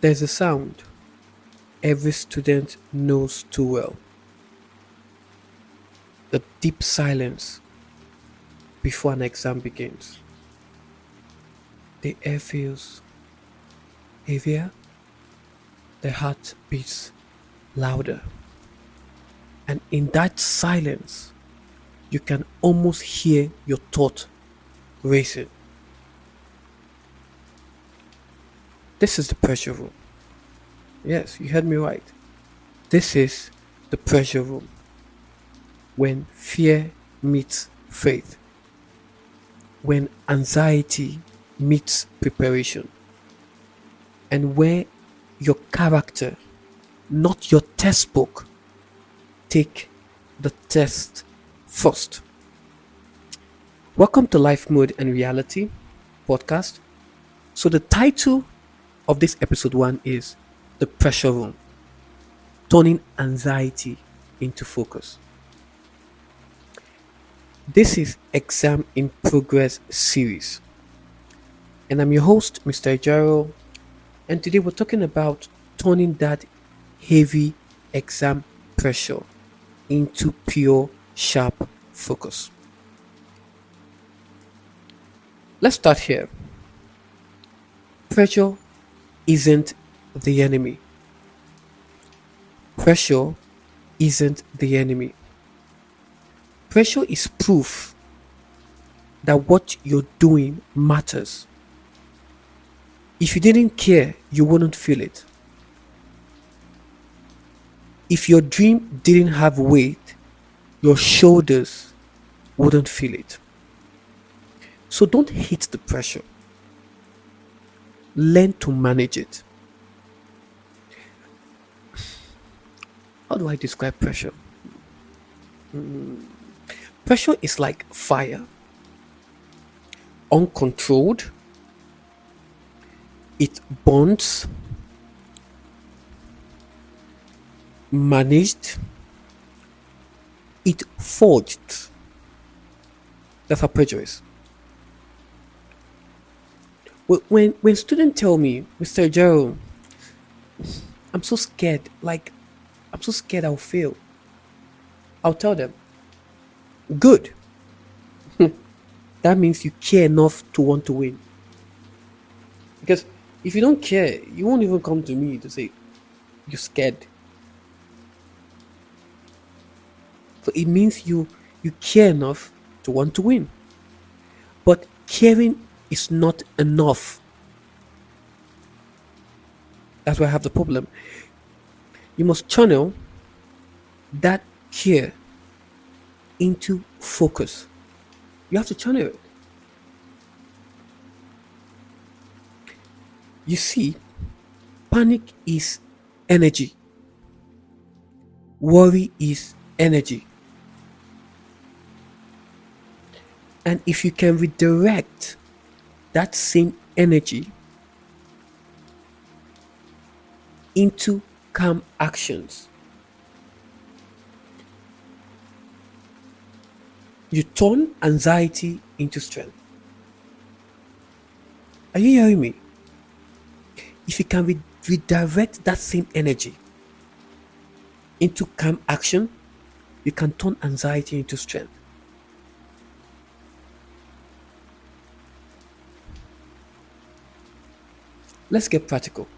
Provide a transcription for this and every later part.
There's a sound every student knows too well, the deep silence before an exam begins. The air feels heavier, the heart beats louder, and in that silence, you can almost hear your thought racing. This is the pressure room. Yes, you heard me right. This is the pressure room when fear meets faith, when anxiety meets preparation, and where your character, not your textbook, take the test first. Welcome to Life Mode and Reality podcast. So the title of this episode 1 is The Pressure Room, turning anxiety into focus. This is Exam in Progress series, and I'm your host, Mr. Ajiro, and today we're talking about turning that heavy exam pressure into pure, sharp focus. Let's start here. Pressure isn't the enemy. Pressure isn't the enemy. Pressure is proof that what you're doing matters. If you didn't care, you wouldn't feel it. If your dream didn't have weight, your shoulders wouldn't feel it. So don't hate the pressure. Learn to manage it. How do I describe pressure? Pressure is like fire. Uncontrolled, it burns. Managed, it forged. That's how pressure is. When students tell me, Mr. Joe, I'm so scared, I'm so scared I'll fail, I'll tell them, good. That means you care enough to want to win. Because if you don't care, you won't even come to me to say you're scared. So it means you care enough to want to win. But caring is not enough. That's where I have the problem. You must channel that care into focus. You have to channel it. You see, panic is energy. Worry is energy. And if you can redirect that same energy into calm actions, you turn anxiety into strength. Are you hearing me? If you can redirect that same energy into calm action, you can turn anxiety into strength. Let's get practical.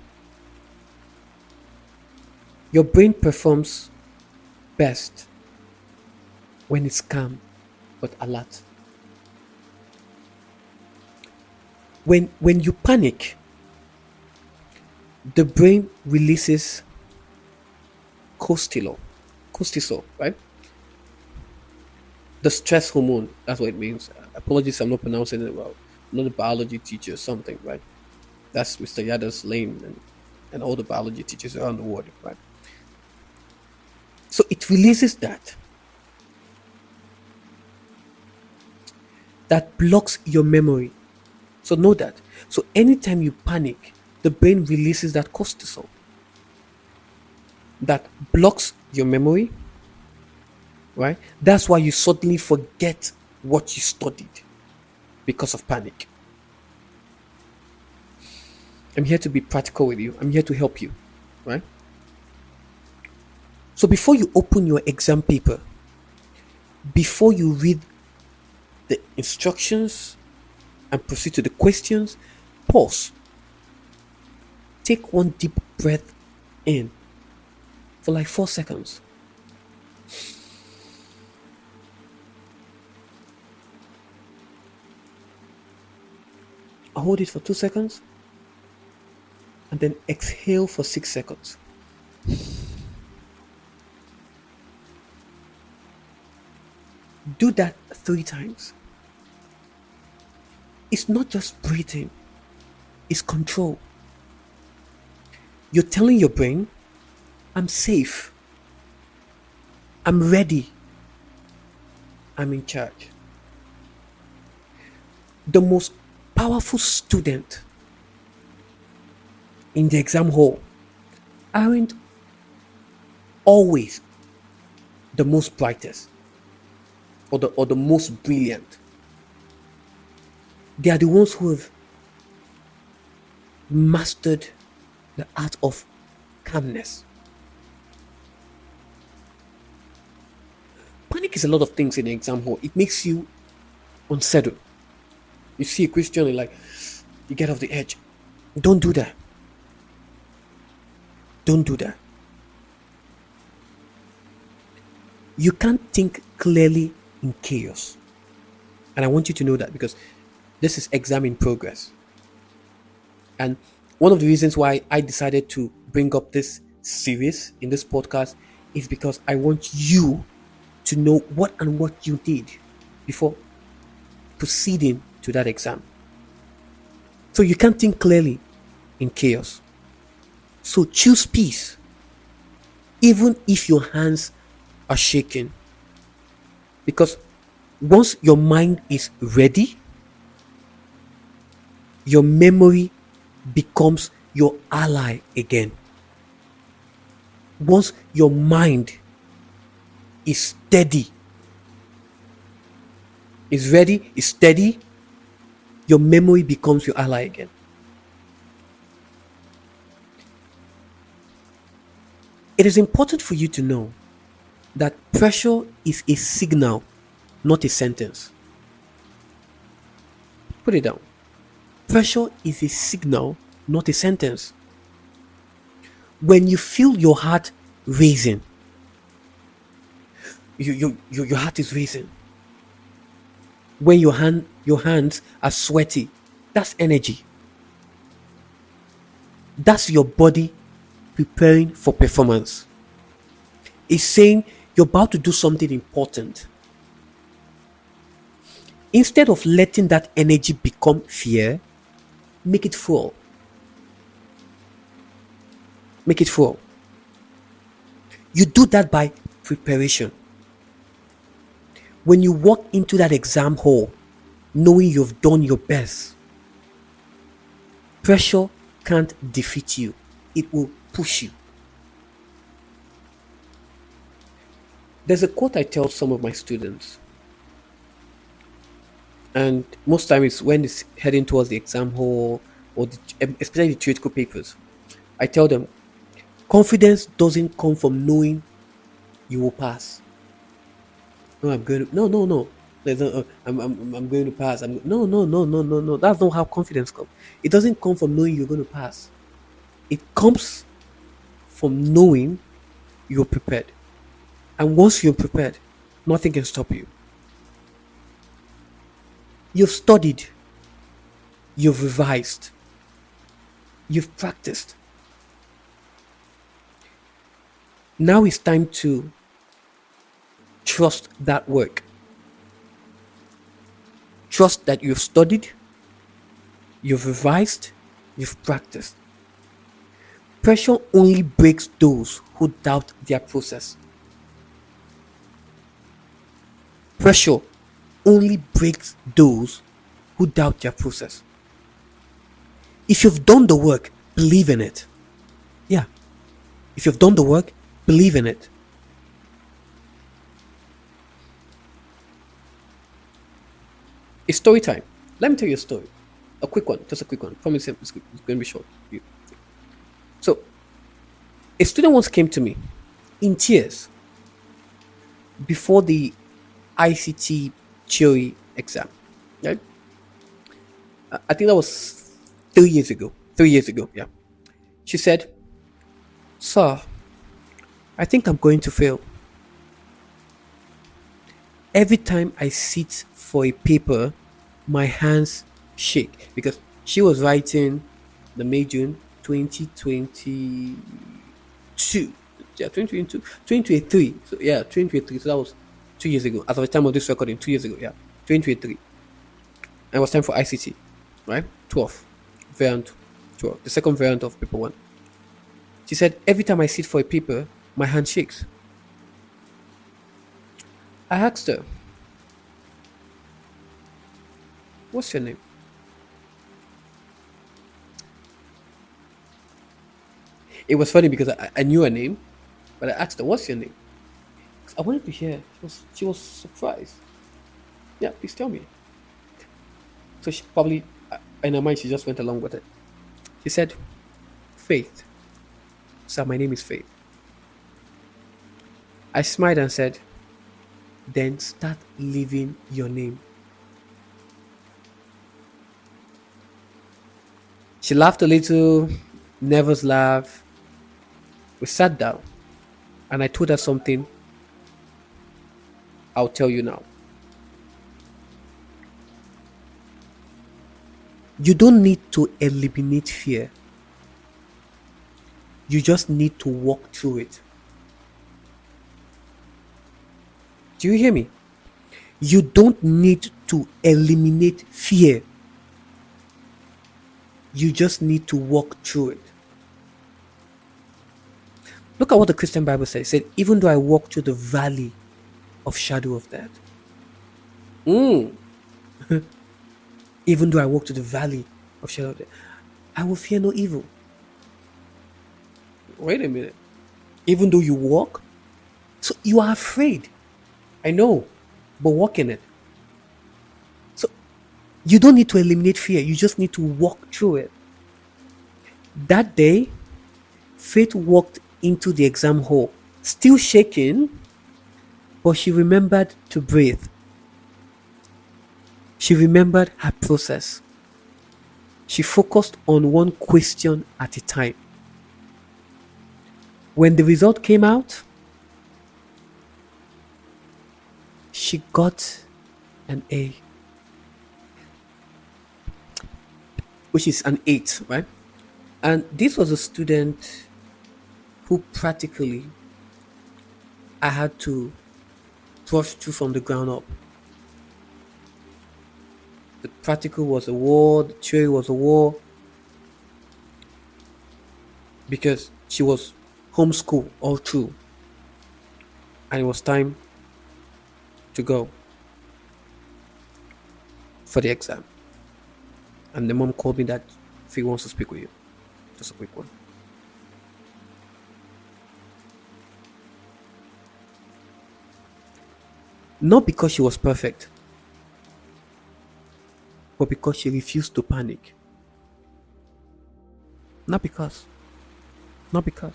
Your brain performs best when it's calm but alert. When you panic, the brain releases cortisol, right? The stress hormone, that's what it means. Apologies, I'm not pronouncing it well. I'm not a biology teacher or something, right? That's Mr. Yada's lane and all the biology teachers around the world, right? So it releases that blocks your memory. So know that. So anytime you panic, the brain releases that cortisol that blocks your memory, right? That's why you suddenly forget what you studied because of panic. I'm here to be practical with you. I'm here to help you, right? So before you open your exam paper, before you read the instructions and proceed to the questions, pause. Take one deep breath in for like 4 seconds. Hold it for 2 seconds and then exhale for 6 seconds. Do that 3 times. It's not just breathing, it's control. You're telling your brain, I'm safe, I'm ready, I'm in charge. The most powerful student in the exam hall aren't always the most brightest or the most brilliant. They are the ones who have mastered the art of calmness. Panic is a lot of things in the exam hall. It makes you unsettled. You see a question and like you get off the edge. Don't do that. Don't do that. You can't think clearly in chaos. And I want you to know that because this is exam in progress. And one of the reasons why I decided to bring up this series in this podcast is because I want you to know what you did before proceeding to that exam. So you can't think clearly in chaos. So choose peace, even if your hands are shaking. Because once your mind is ready, your memory becomes your ally again. Once your mind is steady, is ready, is steady, your memory becomes your ally again. It is important for you to know that pressure is a signal, not a sentence. Put it down. Pressure is a signal, not a sentence. When you feel your heart racing, your heart is racing. When your hands are sweaty, that's energy. That's your body preparing for performance. It's saying you're about to do something important. Instead of letting that energy become fear, make it fuel. Make it fuel. You do that by preparation. When you walk into that exam hall, knowing you've done your best, pressure can't defeat you. It will push you. There's a quote I tell some of my students, and most times it's when it's heading towards the exam hall or especially the theoretical papers. I tell them, confidence doesn't come from knowing you will pass. No, I'm going to. No, no, no. I'm going to pass. No, no, no, no, no, no. That's not how confidence comes. It doesn't come from knowing you're going to pass. It comes from knowing you're prepared. And once you're prepared, nothing can stop you. You've studied. You've revised. You've practiced. Now it's time to trust that work. Trust that you've studied, you've revised, you've practiced. Pressure only breaks those who doubt their process. Pressure only breaks those who doubt their process. If you've done the work, believe in it. Yeah. If you've done the work, believe in it. It's story time. Let me tell you a story. A quick one, just a quick one. Promise it's going to be short. So, a student once came to me in tears before the ICT theory exam. Right? I think that was 3 years ago. 3 years ago, yeah. She said, "Sir, I think I'm going to fail. Every time I sit for a paper, my hands shake," because she was writing the May June 2022. Yeah, 2022, 2023. So yeah, 2023. So that was 2 years ago. As of the time of this recording, 2 years ago, yeah. 2023. And it was time for ICT, right? 12. Variant 12. The second variant of paper one. She said, "Every time I sit for a paper, my hand shakes." I asked her, "What's your name?" It was funny because I knew her name, but I asked her, "What's your name?" 'Cause I wanted to hear. She was surprised. "Yeah, please tell me." So she probably, in her mind, she just went along with it. She said, "Faith. Sir, my name is Faith." I smiled and said, "Then start living your name." She laughed a little, nervous laugh. We sat down and I told her something I'll tell you now. You don't need to eliminate fear. You just need to walk through it. Do you hear me? You don't need to eliminate fear. You just need to walk through it. Look at what the Christian Bible says. It said, "Even though I walk through the valley of shadow of death." Even though I walk through the valley of shadow of death, I will fear no evil. Wait a minute. Even though you walk, so you are afraid. I know, but walk in it. So you don't need to eliminate fear. You just need to walk through it. That day, Faith walked into the exam hall, still shaking, but she remembered to breathe. She remembered her process. She focused on one question at a time. When the result came out, she got an A, which is an 8, right? And this was a student who practically I had to brush through from the ground up. The practical was a war, the theory was a war, because she was homeschooled all through. And it was time to go for the exam. And the mom called me that Faye wants to speak with you. Just a quick one. Not because she was perfect, but because she refused to panic. Not because. Not because.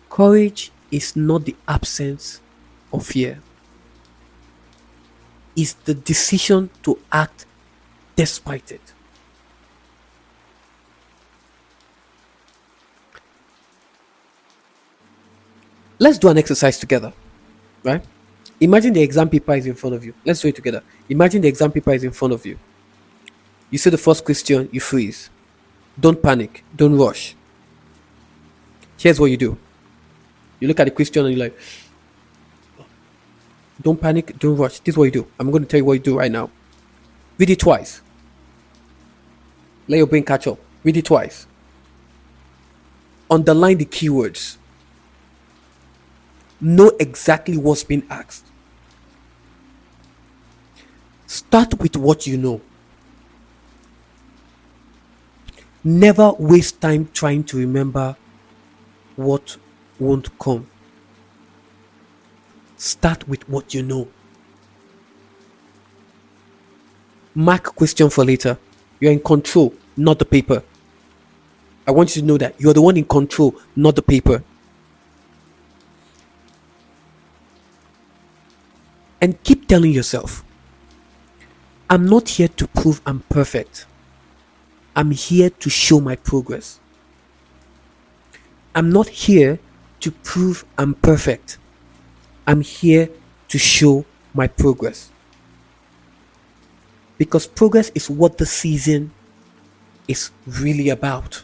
Courage is not the absence of fear. It's the decision to act despite it. Let's do an exercise together, right? Imagine the exam paper is in front of you. Let's do it together. Imagine the exam paper is in front of you. You see the first question, you freeze. Don't panic. Don't rush. Here's what you do. You look at the question and you're like, don't panic, don't rush. This is what you do. I'm going to tell you what you do right now. Read it twice. Let your brain catch up. Read it twice. Underline the keywords. Know exactly what's being asked. Start with what you know. Never waste time trying to remember what won't come. Start with what you know. Mark question for later. You're in control, not the paper. I want you to know that you're the one in control, not the paper. And keep telling yourself, I'm not here to prove I'm perfect. I'm here to show my progress. I'm not here to prove I'm perfect. I'm here to show my progress. Because progress is what the season is really about.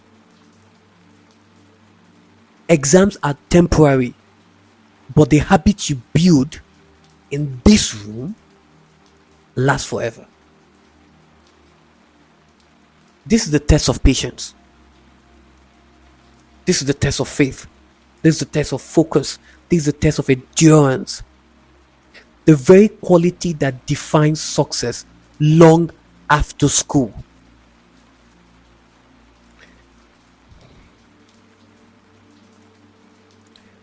Exams are temporary, but the habits you build in this room last forever. This is the test of patience. This is the test of faith. This is the test of focus. This is the test of endurance. The very quality that defines success long after school.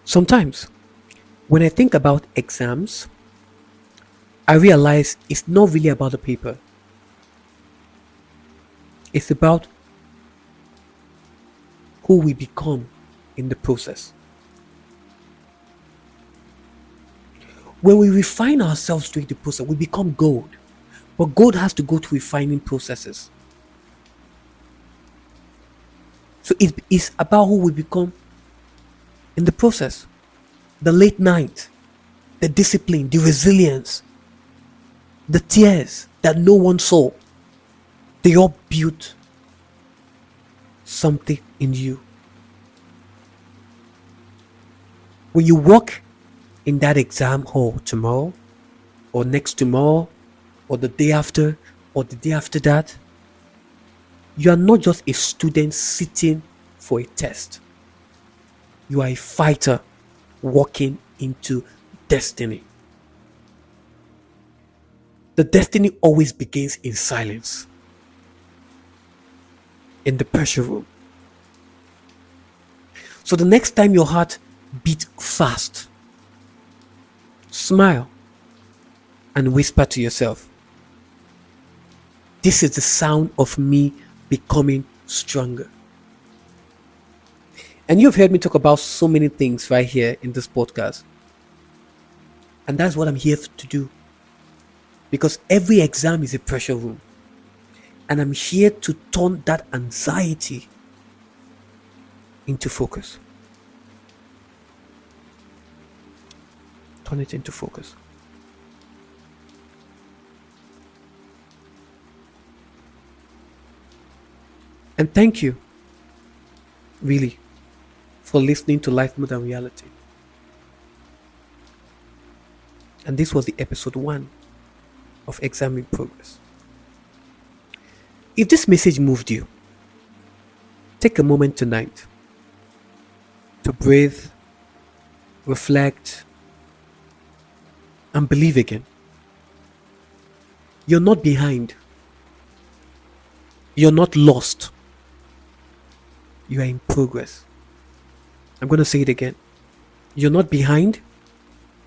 Sometimes, when I think about exams, I realize it's not really about the paper. It's about who we become in the process. When we refine ourselves during the process, we become gold. But gold has to go through refining processes. So it is about who we become in the process. The late night, the discipline, the resilience, the tears that no one saw. They all built something in you. When you walk in that exam hall tomorrow, or next tomorrow, or the day after, or the day after that, you are not just a student sitting for a test. You are a fighter walking into destiny. The destiny always begins in silence, in the pressure room. So the next time your heart beats fast, smile and whisper to yourself, this is the sound of me becoming stronger. And you've heard me talk about so many things right here in this podcast. And that's what I'm here to do. Because every exam is a pressure room. And I'm here to turn that anxiety into focus. Turn it into focus. And thank you, really, for listening to Life More Than Reality. And this was the episode 1 of Exam in Progress. If this message moved you, take a moment tonight to breathe, reflect, and believe again. You're not behind. You're not lost. You are in progress. I'm going to say it again. You're not behind.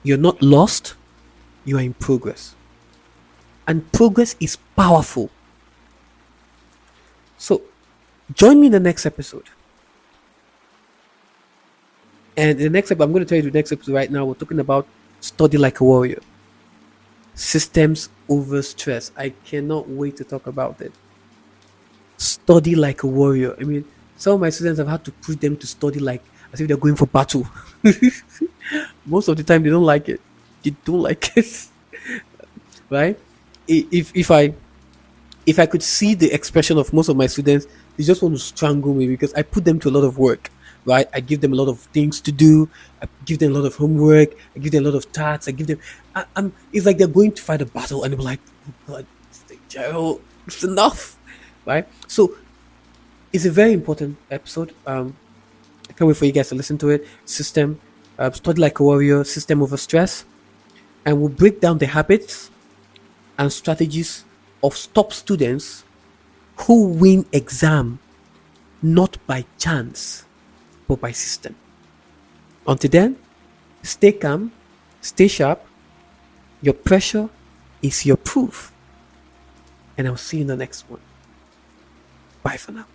You're not lost. You are in progress. And progress is powerful. So, join me in the next episode. And the next episode, I'm going to tell you the next episode right now. We're talking about study like a warrior. Systems over stress. I cannot wait to talk about it. Study like a warrior. I mean, some of my students have had to push them to study like as if they're going for battle. Most of the time, they don't like it. They don't like it. Right? If I could see the expression of most of my students, they just want to strangle me because I put them to a lot of work. Right? I give them a lot of things to do. I give them a lot of homework. I give them a lot of tasks. I give them. It's like they're going to fight a battle, and they're like, "Oh God, Gerald, it's enough." Right? So it's a very important episode. I can't wait for you guys to listen to it. System, study like a warrior. System over stress, and we'll break down the habits and strategies of top students who win exam not by chance but by system. Until then, stay calm, stay sharp. Your pressure is your proof. and I'll see you in the next one. Bye for now.